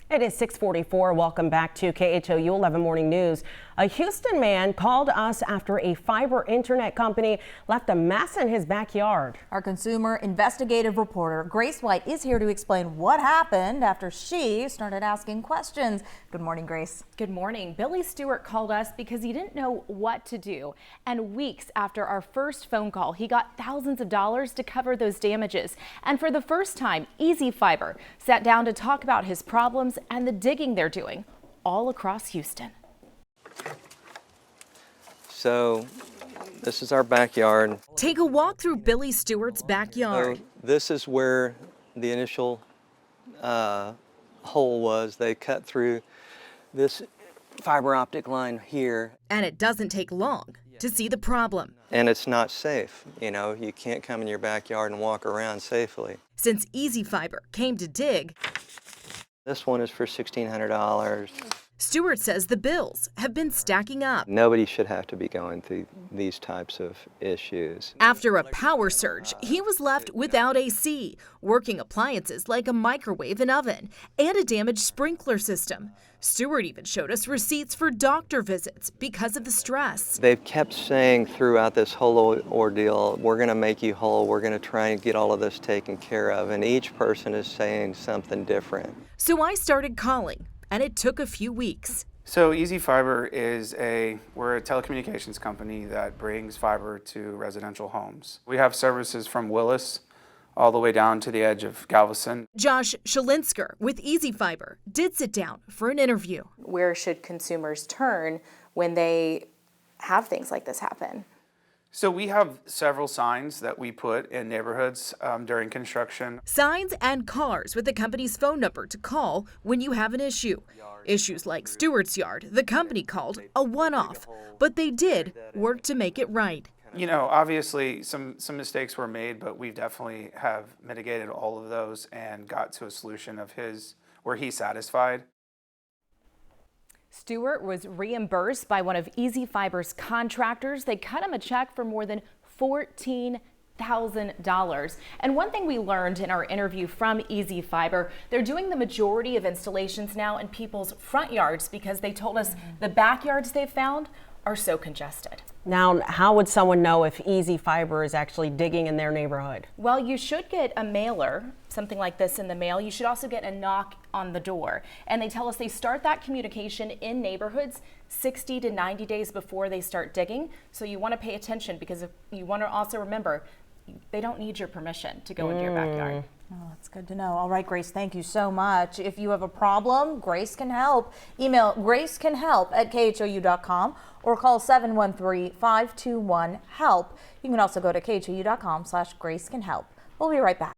It is 6:44. Welcome back to KHOU 11 Morning News. A Houston man called us after a fiber internet company left a mess in his backyard. Our consumer investigative reporter Grace White is here to explain what happened after she started asking questions. Good morning, Grace. Good morning. Billy Stewart called us because he didn't know what to do. And weeks after our first phone call, he got thousands of dollars to cover those damages. And for the first time, Ezee Fiber sat down to talk about his problems and the digging they're doing all across Houston. So this is our backyard. Take a walk through Billy Stewart's backyard. So this is where the initial hole was. They cut through this fiber optic line here. And it doesn't take long to see the problem. And it's not safe. You know, you can't come in your backyard and walk around safely. Since Ezee Fiber came to dig, this one is for $1,600. Stewart says the bills have been stacking up. Nobody should have to be going through these types of issues. After a power surge, he was left without AC, working appliances like a microwave and oven, and a damaged sprinkler system. Stewart even showed us receipts for doctor visits because of the stress. They've kept saying throughout this whole ordeal, we're going to make you whole, we're going to try and get all of this taken care of, and each person is saying something different. So I started calling, and it took a few weeks. So Ezee Fiber we're a telecommunications company that brings fiber to residential homes. We have services from Willis all the way down to the edge of Galveston. Josh Shalinsker with Ezee Fiber did sit down for an interview. Where should consumers turn when they have things like this happen? So we have several signs that we put in neighborhoods during construction. Signs and cars with the company's phone number to call when you have an issue. Issues like Stewart's yard, the company called a one-off, but they did work to make it right. You know, obviously some mistakes were made, but we definitely have mitigated all of those and got to a solution of where he's satisfied. Stewart was reimbursed by one of Ezee Fiber's contractors. They cut him a check for more than $14,000. And one thing we learned in our interview from Ezee Fiber, they're doing the majority of installations now in people's front yards because they told us the backyards they've found are so congested. Now, how would someone know if Ezee Fiber is actually digging in their neighborhood? Well, you should get a mailer, something like this in the mail. You should also get a knock on the door. And they tell us they start that communication in neighborhoods 60 to 90 days before they start digging. So you want to pay attention because you want to also remember they don't need your permission to go into your backyard. Oh, that's good to know. All right, Grace, thank you so much. If you have a problem, Grace can help. Email gracecanhelp@khou.com or call 713-521-HELP. You can also go to khou.com/gracecanhelp. We'll be right back.